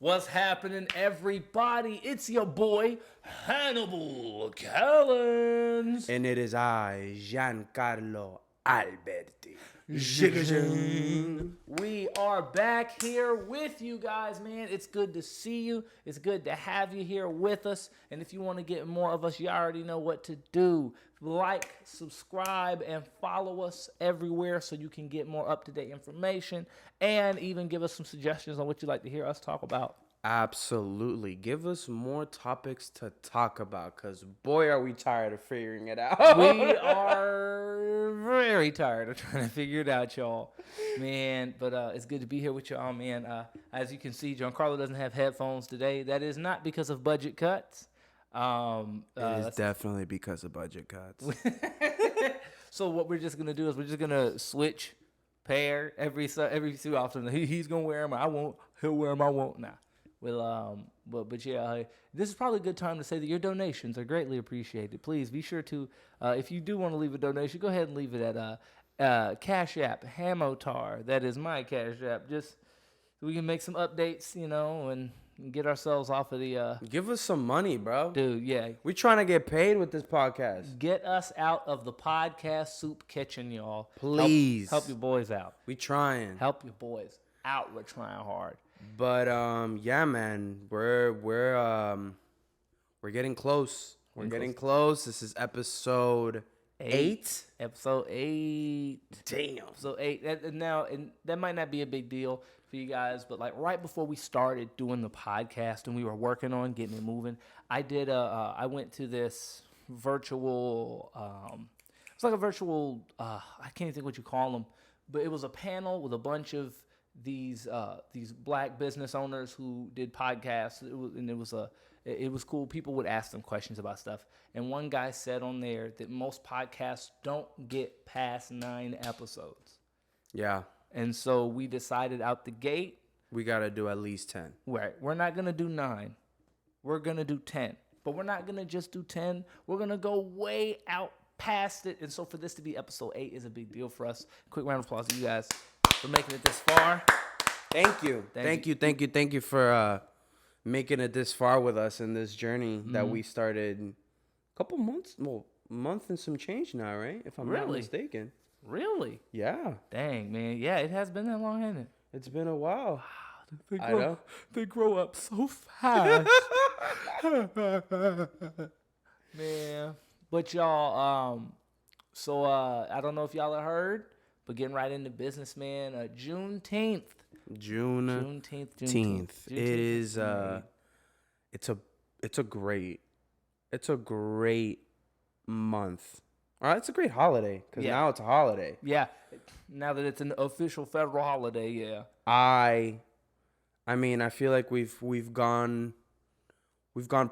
What's happening, everybody? It's your boy, Hannibal Callens. And it is I, Giancarlo Alberti. We are back here with you guys, man. It's good to see you. It's good to have you here with us. And if you want to get more of us, you already know what to do. Like, subscribe, and follow us everywhere so you can get more up-to-date information and even give us some suggestions on what you'd like to hear us talk about. Absolutely. Give us more topics to talk about, because boy, are we tired of figuring it out. We are very tired of trying to figure it out, y'all. Man, but it's good to be here with y'all, man. As you can see, Giancarlo doesn't have headphones today. That is not because of budget cuts. It is definitely because of budget cuts. So what we're just going to do is we're just going to switch pair every too often. He's going to wear them. I won't. He'll wear them. I won't. Nah. Well, but yeah, this is probably a good time to say that your donations are greatly appreciated. Please be sure to, if you do want to leave a donation, go ahead and leave it at Cash App, Hamotar. That is my Cash App. Just so we can make some updates, and get ourselves off of the... Give us some money, bro. Dude, yeah. We're trying to get paid with this podcast. Get us out of the podcast soup kitchen, y'all. Please. Help your boys out. We trying. Help your boys out. We're trying hard. But yeah, man, we're getting close. We're getting close. This is episode 8. Episode 8. Damn. Episode 8. And that might not be a big deal for you guys, but like right before we started doing the podcast and we were working on getting it moving, I went to this virtual. It's like a virtual. I can't even think what you call them, but it was a panel with a bunch of these black business owners who did podcasts. It was cool. People would ask them questions about stuff, and one guy said on there that most podcasts don't get past 9 episodes. Yeah. And so we decided out the gate, we gotta do at least 10. Right. We're not gonna do 9. We're gonna do 10. But we're not gonna just do 10. We're gonna go way out past it. And so for this to be episode 8 is a big deal for us. Quick round of applause to you guys for making it this far. Thank you. Thank you for making it this far with us in this journey that we started a couple months, month and some change now, right? If I'm not mistaken. Really? Yeah. Dang, man. Yeah, it has been that long, hasn't it? It's been a while. I know. They grow up so fast. Man. But y'all, so I don't know if y'all have heard, but getting right into business, man. Juneteenth. Juneteenth. It is it's a great month. All right, it's a great holiday because now it's a holiday. Yeah, now that it's an official federal holiday, yeah. I mean, I feel like we've gone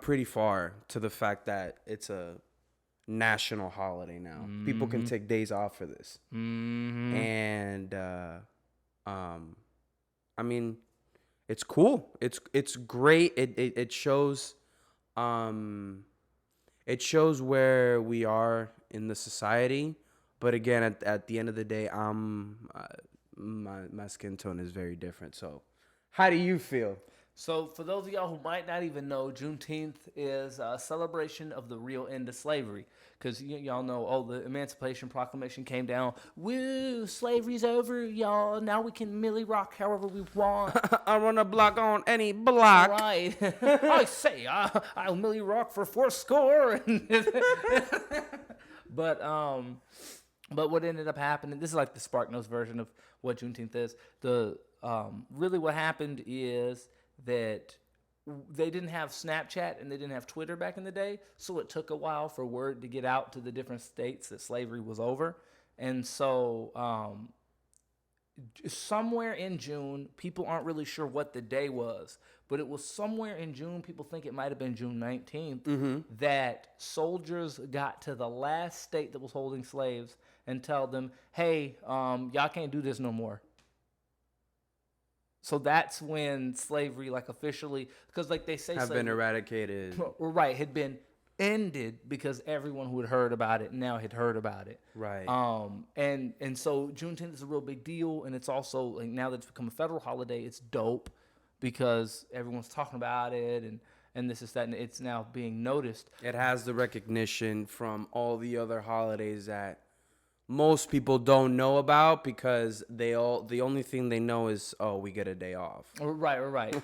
pretty far to the fact that it's a national holiday now. Mm-hmm. People can take days off for this, and I mean, it's cool. It's great. It shows where we are in the society. But again, at the end of the day, my skin tone is very different. So how do you feel? So for those of y'all who might not even know, Juneteenth is a celebration of the real end of slavery. Because y'all know, the Emancipation Proclamation came down. Woo, slavery's over, y'all. Now we can Millie Rock however we want. I run a block on any block. Right. I say, I'll Millie Rock for 4 But what ended up happening, this is like the SparkNotes version of what Juneteenth is. Really what happened is that they didn't have Snapchat and they didn't have Twitter back in the day, so it took a while for word to get out to the different states that slavery was over. And so somewhere in June, people aren't really sure what the day was, but it was somewhere in June, people think it might have been June 19th, that soldiers got to the last state that was holding slaves and tell them, hey, y'all can't do this no more. So that's when slavery, like, officially, because like they say, have been eradicated. Right, had been ended because everyone who had heard about it now had heard about it. Right. And so Juneteenth is a real big deal, and it's also like now that it's become a federal holiday, it's dope because everyone's talking about it and this is that, and it's now being noticed. It has the recognition from all the other holidays that most people don't know about because the only thing they know is, oh, we get a day off. Right.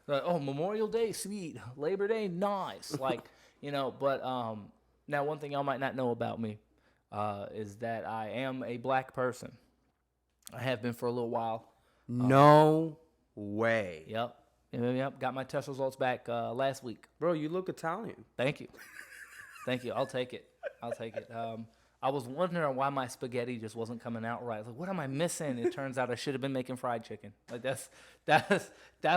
Like, oh, Memorial Day, sweet. Labor Day, nice. Like, but now one thing y'all might not know about me is that I am a black person. I have been for a little while. No way. Yep. Got my test results back last week. Bro, you look Italian. Thank you. I'll take it. I was wondering why my spaghetti just wasn't coming out right. Like, what am I missing? It turns out I should have been making fried chicken. Like that's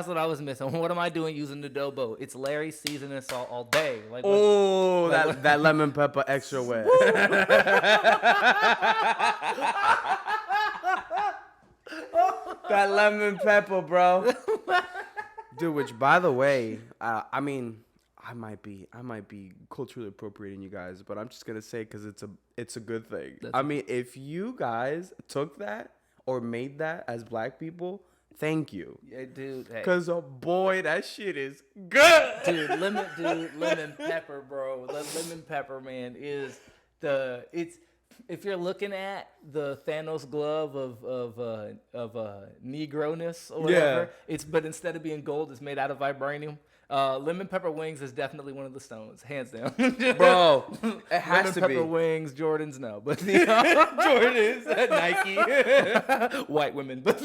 what I was missing. What am I doing using the adobo? It's Larry seasoning salt all day. Like, that lemon pepper extra wet. That lemon pepper, bro. Dude, which by the way, I mean, I might be culturally appropriating you guys, but I'm just gonna say because it's a good thing. I mean, if you guys took that or made that as black people, thank you. Yeah, dude. Because boy, that shit is good. Lemon pepper, bro. The lemon pepper, man, is if you're looking at the Thanos glove of Negro-ness or whatever, but instead of being gold, it's made out of vibranium. Lemon pepper wings is definitely one of the stones, hands down. Bro, it has lemon to pepper be. Wings, Jordans, no, but Jordans, Nike, white women, but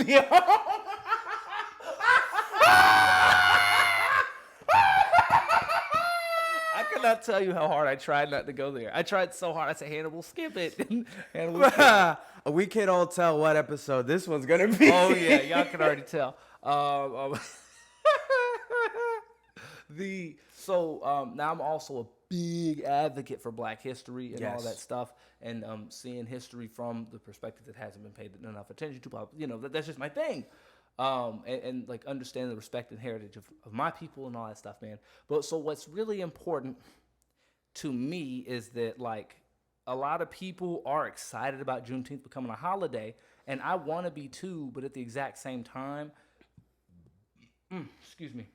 I cannot tell you how hard I tried not to go there. I tried so hard. I said, Hannibal, skip it. Hannibal, skip it. We can all tell what episode this one's gonna be. Oh yeah, y'all can already tell. Now I'm also a big advocate for Black history and all that stuff, and seeing history from the perspective that hasn't been paid enough attention to. That's just my thing. And like understand the respect and heritage of my people and all that stuff, man. But so what's really important to me is that like a lot of people are excited about Juneteenth becoming a holiday, and I want to be too, but at the exact same time, excuse me,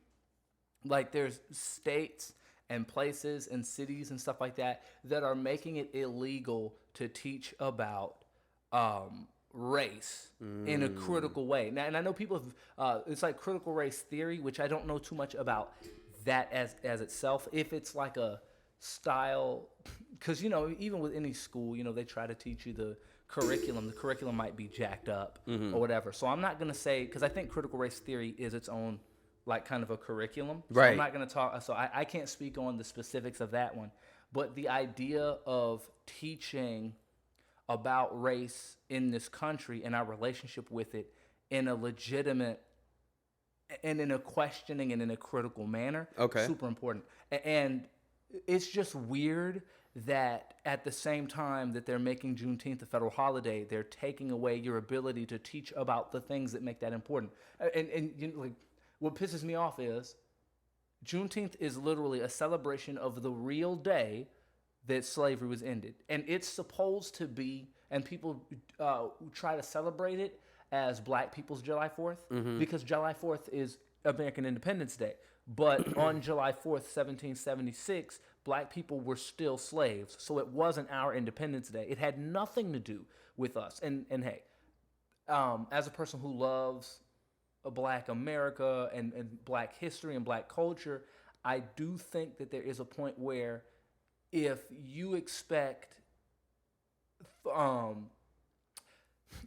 like there's states and places and cities and stuff like that that are making it illegal to teach about race in a critical way. Now, and I know people have, it's like critical race theory, which I don't know too much about that as itself. If it's like a style, because, even with any school, they try to teach you the curriculum. The curriculum might be jacked up or whatever. So I'm not going to say, because I think critical race theory is its own, like, kind of a curriculum. So right. I'm not going to talk, so I can't speak on the specifics of that one. But the idea of teaching about race in this country and our relationship with it in a legitimate and in a questioning and in a critical manner, super important. And it's just weird that at the same time that they're making Juneteenth a federal holiday, they're taking away your ability to teach about the things that make that important. And like, what pisses me off is Juneteenth is literally a celebration of the real day that slavery was ended. And it's supposed to be, and people try to celebrate it as Black people's July 4th, because July 4th is American Independence Day. But on July 4th, 1776, Black people were still slaves. So it wasn't our Independence Day. It had nothing to do with us. And hey, as a person who loves Black America and Black history and Black culture, I do think that there is a point where if you expect,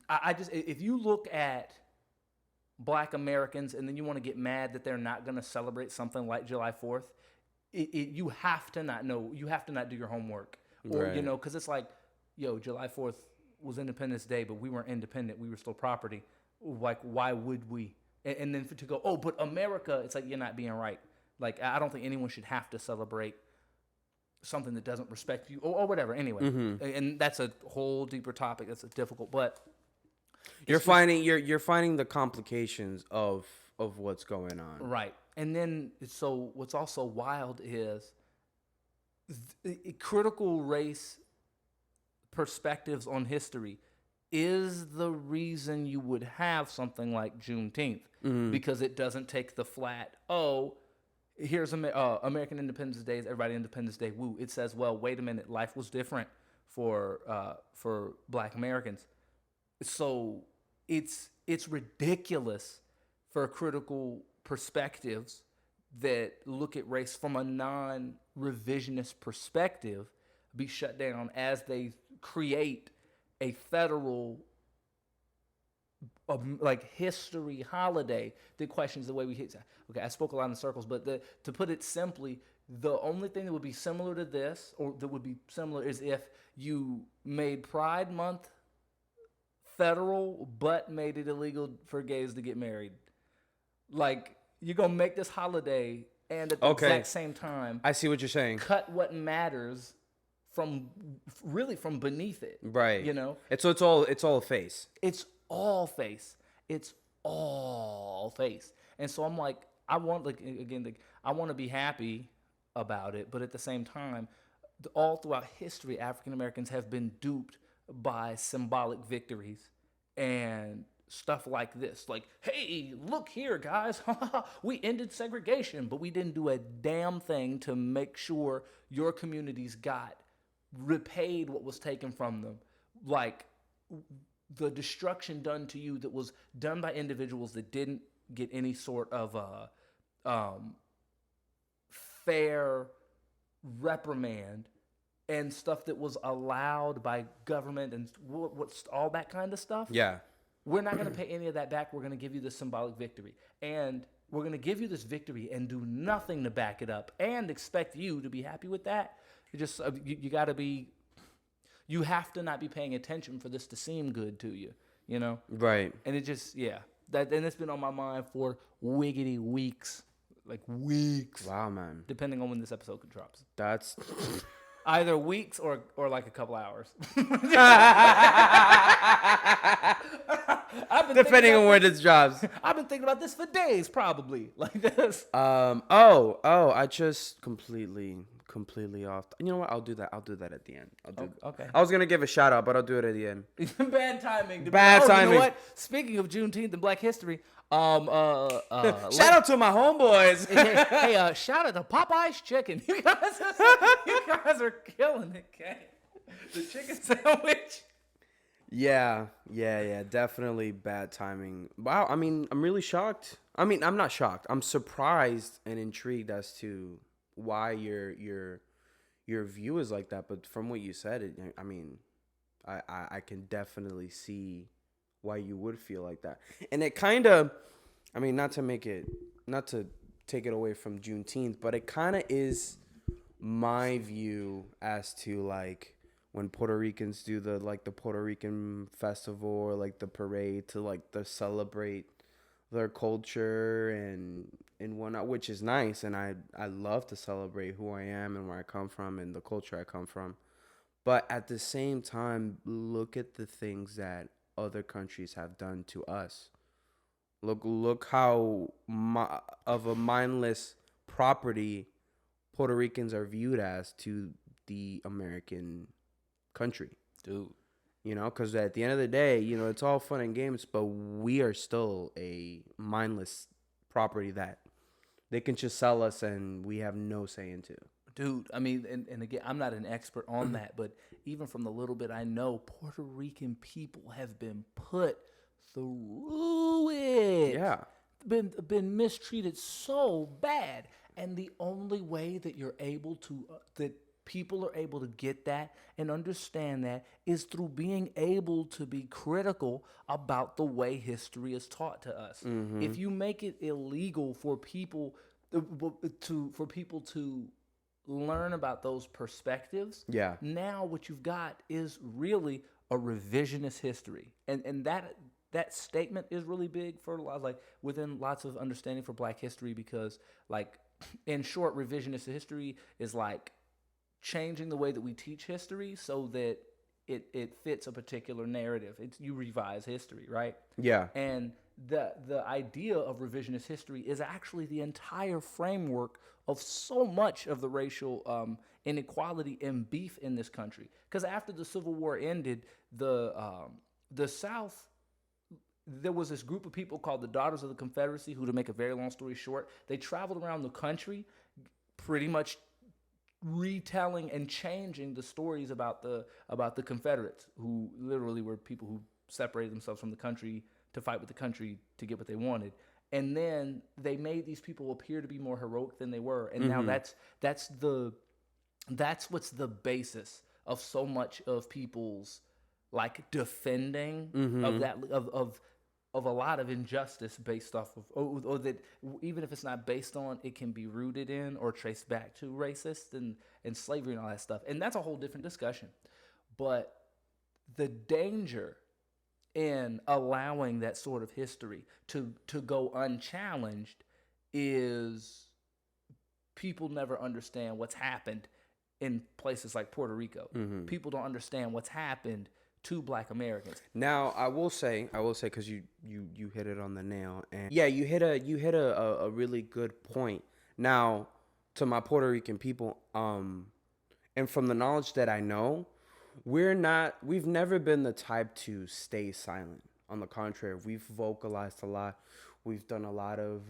if you look at Black Americans and then you want to get mad that they're not going to celebrate something like July 4th, you have to not know, you have to not do your homework, or right. Because it's like, July 4th was Independence Day, but we weren't independent, we were still property. Like, why would we? And then to go, but America, it's like, you're not being right. Like, I don't think anyone should have to celebrate something that doesn't respect you or whatever. Anyway, and that's a whole deeper topic. That's difficult, but you're finding the complications of what's going on, right? And then so what's also wild is critical race perspectives on history is the reason you would have something like Juneteenth, because it doesn't take the flat, here's American Independence Day, everybody Independence Day, woo. It says, well, wait a minute, life was different for Black Americans. So it's ridiculous for critical perspectives that look at race from a non-revisionist perspective be shut down as they create a federal history holiday that questions the way we hit. Okay, I spoke a lot in circles, but to put it simply, the only thing that would be similar to this, or that would be similar, is if you made Pride Month federal, but made it illegal for gays to get married. Like, you're gonna make this holiday, and at the exact same time, I see what you're saying. Cut what matters from beneath it, right? You know, it's all a face. It's all face. It's all face. And so I'm like, I want to be happy about it, but at the same time, all throughout history, African Americans have been duped by symbolic victories and stuff like this. Like, hey, look here, guys. We ended segregation, but we didn't do a damn thing to make sure your communities got repaid what was taken from them. Like, the destruction done to you that was done by individuals that didn't get any sort of fair reprimand, and stuff that was allowed by government and what's all that kind of stuff. Yeah. We're not going to pay any of that back. We're going to give you this symbolic victory. And we're going to give you this victory and do nothing to back it up and expect you to be happy with that. You got to be, you have to not be paying attention for this to seem good to you, you know? Right. And it just, and it's been on my mind for wiggity weeks. Like weeks. Wow, man. Depending on when this episode drops. That's... Either weeks or like a couple hours. Depending on where this drops. I've been thinking about this for days, probably. Like this. I just completely off. You know what? I'll do that at the end. Okay. I was gonna give a shout out, but I'll do it at the end. Bad timing. Bad timing. You know what? Speaking of Juneteenth and Black History, shout out to my homeboys. hey, shout out to Popeye's Chicken. You guys are killing it, okay? The chicken sandwich. Yeah, definitely bad timing. Wow, I mean, I'm really shocked. I mean, I'm not shocked. I'm surprised and intrigued as to why your view is like that. But from what you said, I can definitely see why you would feel like that. And it kind of, I mean, not to take it away from Juneteenth, but it kind of is my view as to like when Puerto Ricans do the Puerto Rican festival or like the parade to like to celebrate their culture and whatnot, which is nice. And I love to celebrate who I am and where I come from and the culture I come from. But at the same time, look at the things that other countries have done to us. Look how of a mindless property Puerto Ricans are viewed as to the American country. Dude. You know, because at the end of the day, you know, it's all fun and games, but we are still a mindless property that they can just sell us and we have no say into. Dude, I mean, and again, I'm not an expert on that, but even from the little bit I know, Puerto Rican people have been put through it. Yeah. Been mistreated so bad. And the only way that you're able to, that people are able to get that and understand that is through being able to be critical about the way history is taught to us. Mm-hmm. If you make it illegal for people to learn about those perspectives, now what you've got is really a revisionist history. And that statement is really big for a lot, like within lots of understanding for Black history, because like in short, revisionist history is like changing the way that we teach history so that it fits a particular narrative. You revise history, right? Yeah. And the idea of revisionist history is actually the entire framework of so much of the racial inequality and beef in this country. Because after the Civil War ended, the the South, there was this group of people called the Daughters of the Confederacy who, to make a very long story short, they traveled around the country pretty much retelling and changing the stories about the Confederates, who literally were people who separated themselves from the country to fight with the country to get what they wanted. And then they made these people appear to be more heroic than they were. And now that's what's the basis of so much of people's like defending of that of a lot of injustice based off of, or that even if it's not based on, it can be rooted in or traced back to racist and slavery and all that stuff. And that's a whole different discussion. But the danger in allowing that sort of history to go unchallenged is people never understand what's happened in places like Puerto Rico. People don't understand what's happened to Black Americans. Now, I will say, because you hit it on the nail, and yeah, you hit a really good point. Now, to my Puerto Rican people, and from the knowledge that I know, we've never been the type to stay silent. On the contrary, we've vocalized a lot. We've done a lot of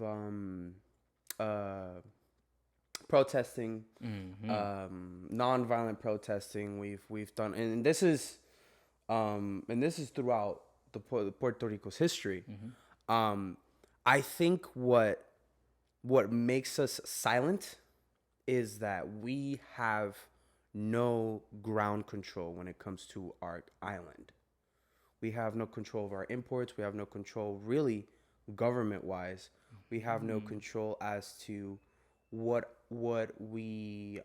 protesting, nonviolent protesting. We've done, and this is throughout the Puerto Rico's history. I think what makes us silent is that we have no ground control when it comes to our island. We have no control of our imports. We have no control, really, government-wise. We have no control as to what we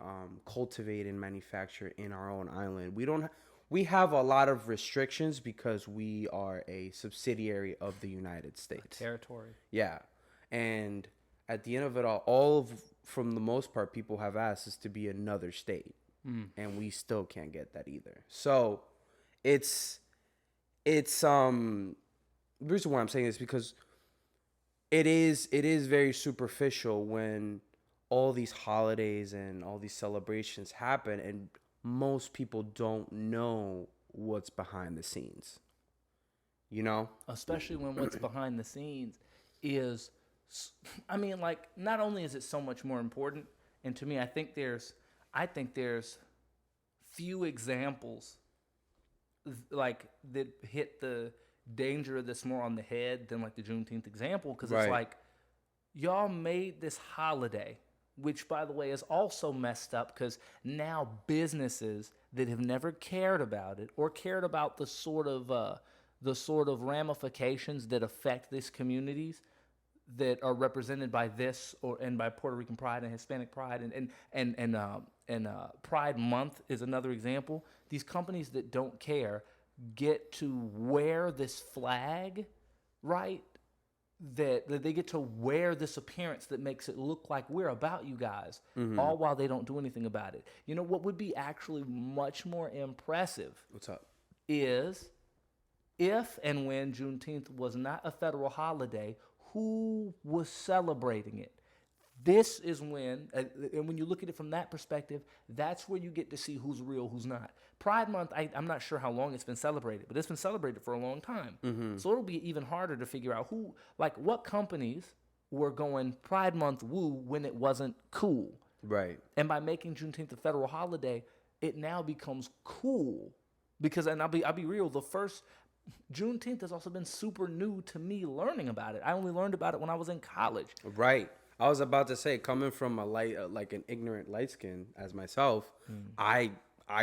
cultivate and manufacture in our own island. We have a lot of restrictions because we are a subsidiary of the United States. A territory. Yeah. And at the end of it all, from the most part, people have asked us to be another state. And we still can't get that either. So it's the reason why I'm saying this, because it is very superficial when all these holidays and all these celebrations happen and most people don't know what's behind the scenes, you know? Especially when what's behind the scenes is, I mean, like, not only is it so much more important, and to me, I think there's few examples like that hit the danger of this more on the head than like the Juneteenth example, because it's like, y'all made this holiday, which, by the way, is also messed up because now businesses that have never cared about it or cared about the sort of ramifications that affect these communities that are represented by this and by Puerto Rican Pride and Hispanic Pride and Pride Month is another example. These companies that don't care get to wear this flag, right? That they get to wear this appearance that makes it look like we're about you guys, all while they don't do anything about it. You know what would be actually much more impressive? What's up? Is if and when Juneteenth was not a federal holiday, who was celebrating it? This is when, and when you look at it from that perspective, that's where you get to see who's real, who's not. Pride Month, I'm not sure how long it's been celebrated, but it's been celebrated for a long time. So it'll be even harder to figure out who, like, what companies were going Pride Month woo when it wasn't cool. Right. And by making Juneteenth a federal holiday, it now becomes cool. Because, and I'll be real, the first Juneteenth has also been super new to me learning about it. I only learned about it when I was in college. Right. I was about to say, coming from like an ignorant light skin as myself, I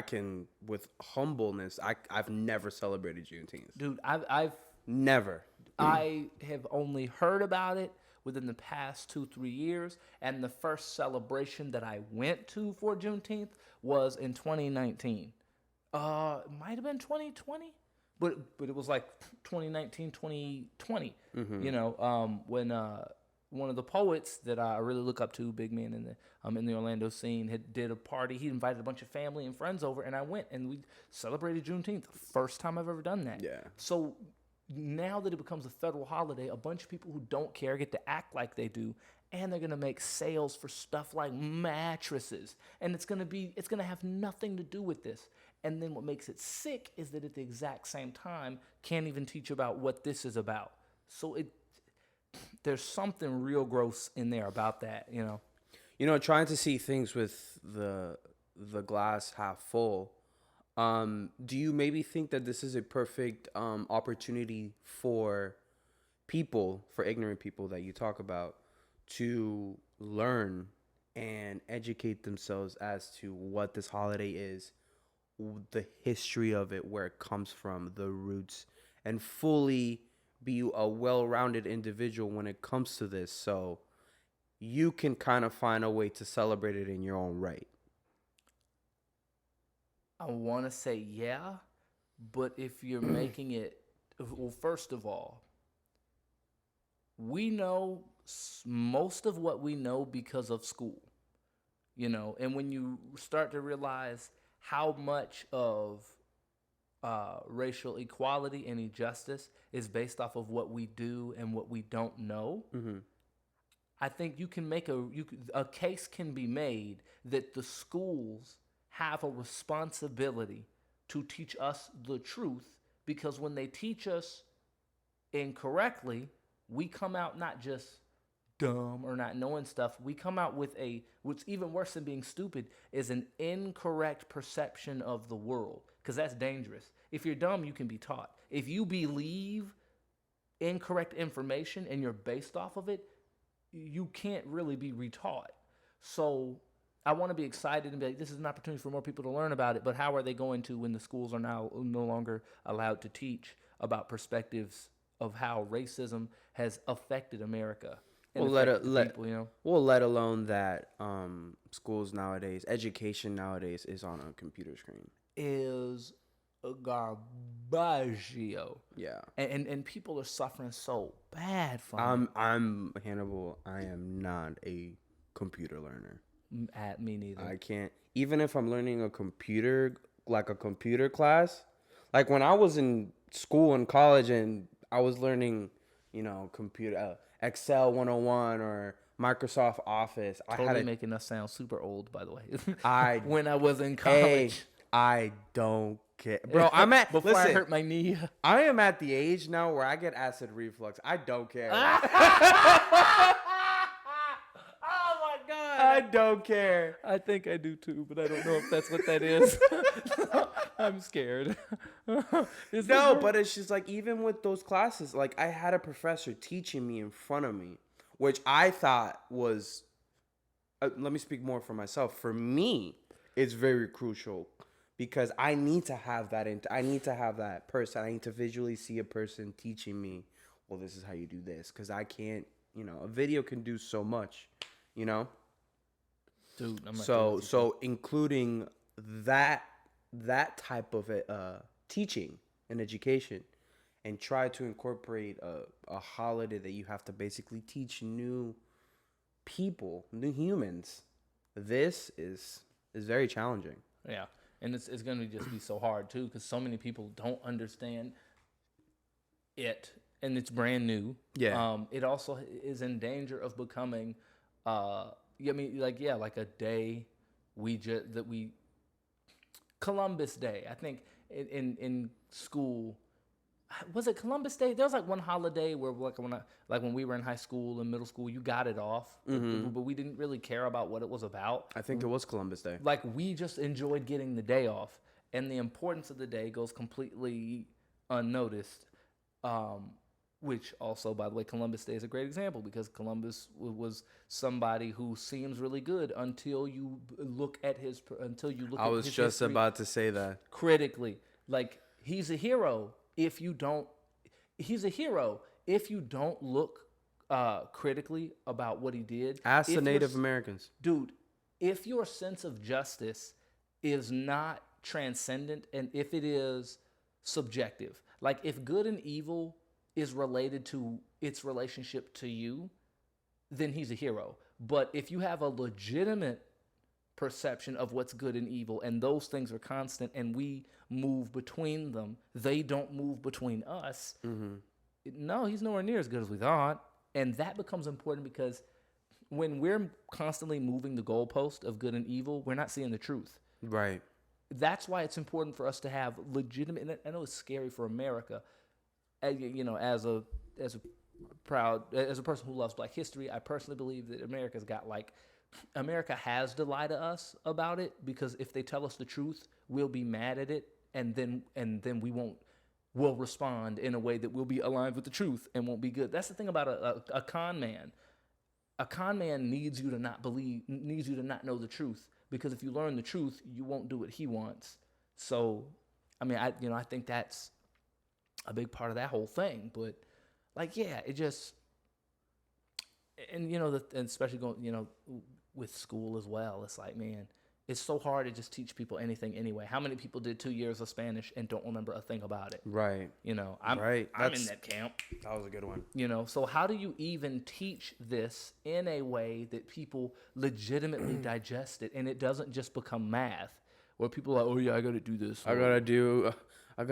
can, with humbleness, I've never celebrated Juneteenth. Dude, I've never. I have only heard about it within the past 2-3 years, and the first celebration that I went to for Juneteenth was in 2019. It might have been 2020. But it was like 2019, 2020, you know, when one of the poets that I really look up to, big man in the Orlando scene, did a party. He invited a bunch of family and friends over, and I went, and we celebrated Juneteenth. First time I've ever done that. Yeah. So now that it becomes a federal holiday, a bunch of people who don't care get to act like they do, and they're gonna make sales for stuff like mattresses, and it's gonna have nothing to do with this. And then what makes it sick is that at the exact same time, can't even teach about what this is about. So there's something real gross in there about that, you know. Trying to see things with the glass half full. Do you maybe think that this is a perfect opportunity for ignorant people that you talk about, to learn and educate themselves as to what this holiday is, the history of it, where it comes from, the roots, and fully be a well-rounded individual when it comes to this, so you can kind of find a way to celebrate it in your own right? I want to say yeah, but if you're making it, well, first of all, we know most of what we know because of school, and when you start to realize how much of racial equality and injustice is based off of what we do and what we don't know, I think you can make a case can be made that the schools have a responsibility to teach us the truth, because when they teach us incorrectly, we come out not just dumb or not knowing stuff. We come out with what's even worse than being stupid is an incorrect perception of the world, because that's dangerous. If you're dumb, you can be taught. If you believe incorrect information and you're based off of it, you can't really be retaught. So I want to be excited and be like, this is an opportunity for more people to learn about it. But how are they going to when the schools are now no longer allowed to teach about perspectives of how racism has affected America? Well, let alone that schools nowadays, education nowadays is on a computer screen. Is a garbaggio. Yeah. And people are suffering so bad from it. I'm Hannibal. I am not a computer learner. At me neither. I can't. Even if I'm learning a computer class, like when I was in school and college and I was learning, computer Excel 101 or Microsoft Office. Totally making us sound super old, by the way. When I was in college. I don't care. Bro, Before I hurt my knee. I am at the age now where I get acid reflux. I don't care. Oh my God. I don't care. I think I do too, but I don't know if that's what that is. I'm scared. No, but it's just like, even with those classes, like I had a professor teaching me in front of me, which I thought was, let me speak more for myself. For me, it's very crucial because I need to have that. I need to have that person. I need to visually see a person teaching me, well, this is how you do this. Because I can't, a video can do so much, Dude, I'm not so including that type of teaching and education, and try to incorporate a holiday that you have to basically teach new people, new humans. This is very challenging. Yeah, and it's going to just be so hard too, because so many people don't understand it, and it's brand new. Yeah. It also is in danger of becoming, like a day Columbus Day. I think in school, was it Columbus Day? There was like one holiday where when we were in high school and middle school, you got it off, but we didn't really care about what it was about. I think it was Columbus Day. Like, we just enjoyed getting the day off, and the importance of the day goes completely unnoticed. Which also, by the way, Columbus Day is a great example, because Columbus was somebody who seems really good until you look at his I was just about to say that. Critically. Like, he's a hero if you don't look critically about what he did. Ask the Native Americans. Dude, if your sense of justice is not transcendent, and if it is subjective, like if good and evil is related to its relationship to you, then he's a hero. But if you have a legitimate perception of what's good and evil, and those things are constant, and we move between them, they don't move between us. No, he's nowhere near as good as we thought. And that becomes important, because when we're constantly moving the goalpost of good and evil, we're not seeing the truth. Right. that's why it's important for us to have legitimate. And I know it's scary for America, you know, as a person who loves Black history. I personally believe that America has to lie to us about it, because if they tell us the truth, we'll be mad at it, and then we'll respond in a way that will be aligned with the truth and won't be good. That's the thing about a con man. A con man needs you to not know the truth, because if you learn the truth, you won't do what he wants. So, I mean, I think that's a big part of that whole thing. But like, yeah, it just, and you know, and especially going, you know, with school as well. It's like, man, it's so hard to just teach people anything anyway. How many people did 2 years of Spanish and don't remember a thing about it? Right. You know, I'm in that camp. That was a good one. You know, so how do you even teach this in a way that people legitimately digest it, and it doesn't just become math where people are like, oh yeah, I got to do this. I got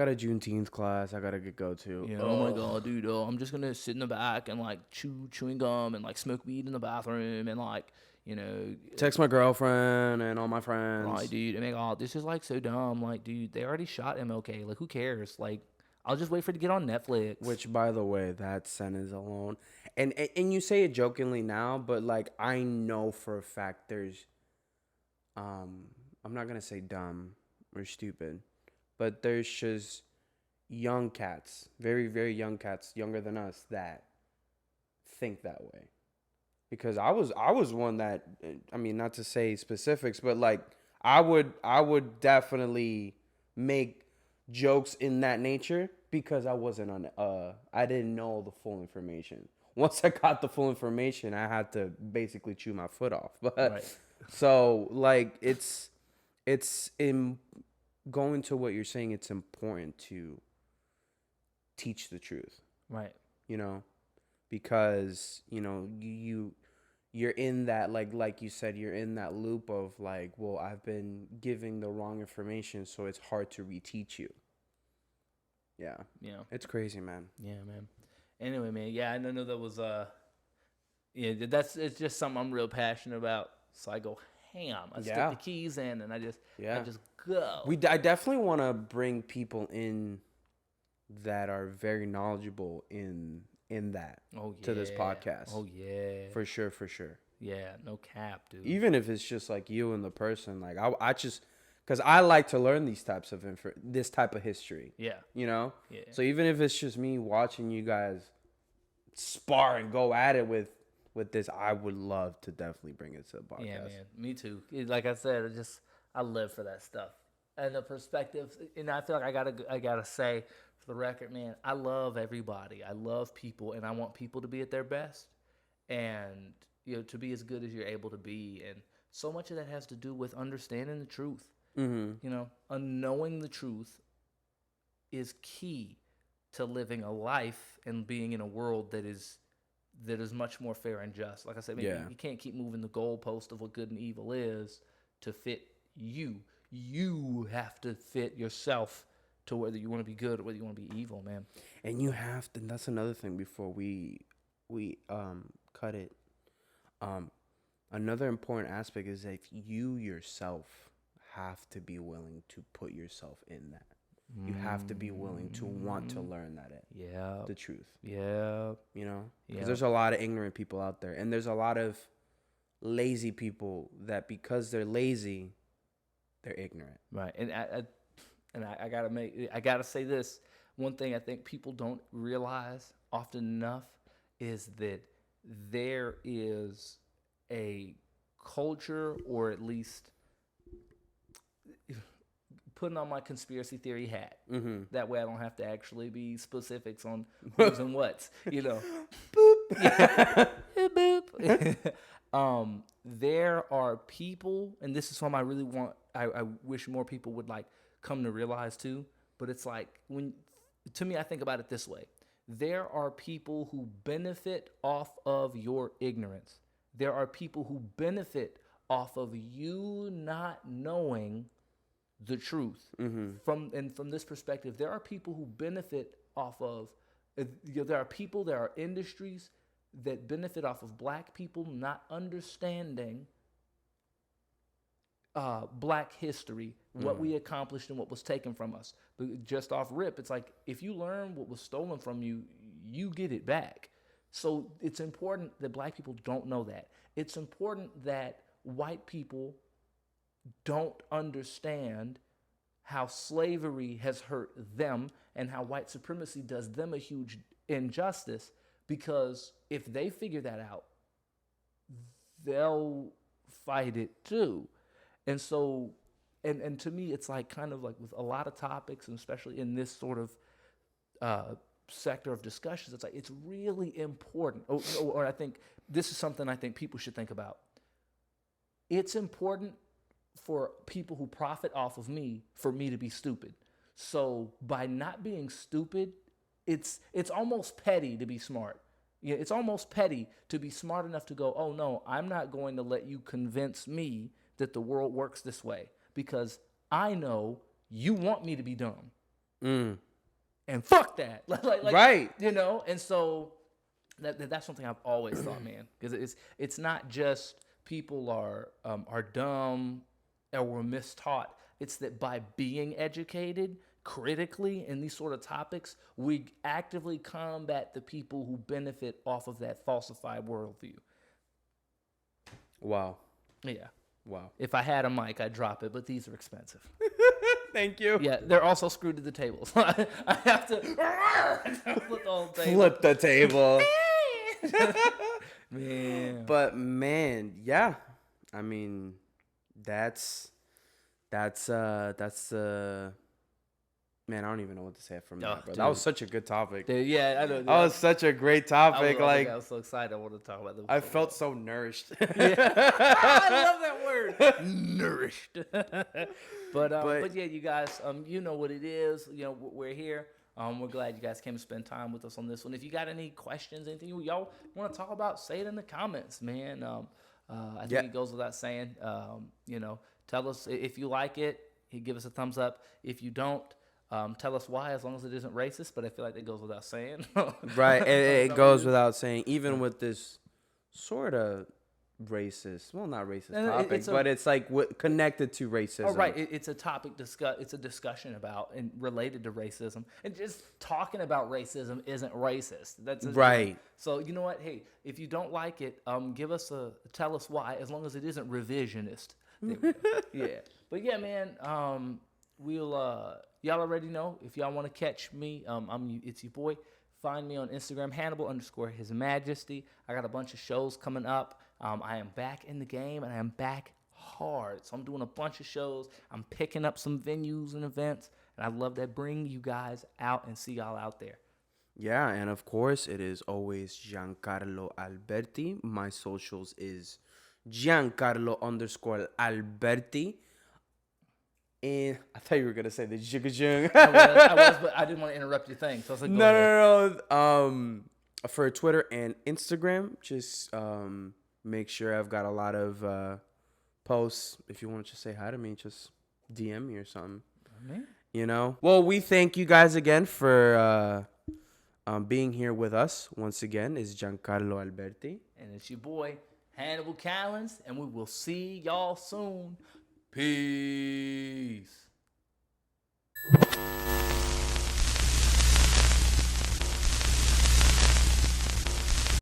a Juneteenth class I got to go to. You know, oh my God, dude, I'm just going to sit in the back and like chewing gum and like smoke weed in the bathroom and like, you know, text my girlfriend and all my friends. Right, dude. And like, this is like so dumb. Like, dude, they already shot MLK. Like, who cares? Like, I'll just wait for it to get on Netflix. Which, by the way, that sentence alone, and you say it jokingly now, but like I know for a fact there's, I'm not gonna say dumb or stupid, but there's just young cats, very very young cats, younger than us, that think that way. Because I was one that, I mean, not to say specifics, but like I would definitely make jokes in that nature because I wasn't I didn't know the full information. Once I got the full information, I had to basically chew my foot off. But right. So like it's in going to what you're saying, it's important to teach the truth. Right. You know, because, you know, you're in that, like you said, you're in that loop of like, well, I've been giving the wrong information, so it's hard to reteach you. Yeah. Yeah. It's crazy, man. Yeah, man. Anyway, man. Yeah, I know that was it's just something I'm real passionate about. So I go ham. I stick the keys in and I just go. I definitely want to bring people in that are very knowledgeable in that to this podcast. Oh yeah. For sure. Yeah, no cap, dude. Even if it's just like you and the person, like I just, because I like to learn these types of this type of history. Yeah. You know? Yeah. So even if it's just me watching you guys spar and go at it with this, I would love to definitely bring it to the podcast. Yeah, man. Me too. Like I said, I live for that stuff. And the perspectives, and I feel like I gotta say, for the record, man, I love everybody. I love people, and I want people to be at their best, and you know, to be as good as you're able to be. And so much of that has to do with understanding the truth. Mm-hmm. You know, knowing the truth is key to living a life and being in a world that is much more fair and just. Like I said, you can't keep moving the goalpost of what good and evil is to fit you. You have to fit yourself to whether you want to be good or whether you want to be evil, man. And you have to. That's another thing before we cut it. Another important aspect is that you yourself have to be willing to put yourself in that. You have to be willing to want to learn the truth. Yeah. You know, because there's a lot of ignorant people out there, and there's a lot of lazy people that because they're lazy, they're ignorant. Right. And I gotta say this. One thing I think people don't realize often enough is that there is a culture, or at least putting on my conspiracy theory hat. Mm-hmm. That way I don't have to actually be specifics on who's and what's, you know. Boop. Boop. There are people, and this is something I wish more people would like come to realize too, but it's like to me, I think about it this way. There are people who benefit off of your ignorance. There are people who benefit off of you not knowing the truth. Mm-hmm. From this perspective, there are people who benefit off of, there are industries that benefit off of black people not understanding Black history, what we accomplished and what was taken from us. But just off rip, it's like if you learn what was stolen from you, you get it back. So it's important that Black people don't know that. It's important that white people don't understand how slavery has hurt them and how white supremacy does them a huge injustice, because if they figure that out, they'll fight it too. And so, and to me, it's like kind of like with a lot of topics, and especially in this sort of sector of discussions, it's like it's really important. Or I think this is something I think people should think about. It's important for people who profit off of me for me to be stupid. So by not being stupid, it's almost petty to be smart. Yeah, it's almost petty to be smart enough to go, oh no, I'm not going to let you convince me that the world works this way, because I know you want me to be dumb. And fuck that. like, right. You know, and so that's something I've always thought, man, because it's not just people are dumb or were mistaught. It's that by being educated critically in these sort of topics, we actively combat the people who benefit off of that falsified worldview. Wow. Yeah. Wow. If I had a mic, I'd drop it, but these are expensive. Thank you. Yeah, they're also screwed to the table. So I have to flip the whole table. Flip the table. Man. But man, yeah. I mean, that's man, I don't even know what to say from that, bro. That was such a good topic. Yeah, I know. That was such a great topic. I was so excited. I wanted to talk about this. I felt so nourished. I love that word. Nourished. But yeah, you guys, you know what it is. You know, we're here. We're glad you guys came to spend time with us on this one. If you got any questions, anything y'all want to talk about, say it in the comments, man. I think it goes without saying. You know, tell us if you like it. Give us a thumbs up. If you don't, tell us why, as long as it isn't racist. But I feel like that goes without saying. Right, it goes without saying. Even with this sort of racist, well, not racist topic, but it's like connected to racism. Oh, right. It's a topic it's a discussion about and related to racism. And just talking about racism isn't racist. That's right. So you know what? Hey, if you don't like it, tell us why, as long as it isn't revisionist. Yeah. But yeah, man. We'll y'all already know. If y'all want to catch me, it's your boy. Find me on Instagram, Hannibal_His Majesty. I got a bunch of shows coming up. I am back in the game, and I am back hard. So I'm doing a bunch of shows. I'm picking up some venues and events, and I'd love to bring you guys out and see y'all out there. Yeah, and of course, it is always Giancarlo Alberti. My socials is Giancarlo_Alberti. And I thought you were gonna say the jigajung. I was, but I didn't want to interrupt your thing. So I was like, no. For Twitter and Instagram, just make sure I've got a lot of posts. If you want to just say hi to me, just DM me or something. Man. You know. Well, we thank you guys again for being here with us. Once again, is Giancarlo Alberti, and it's your boy Hannibal Collins, and we will see y'all soon. Peace.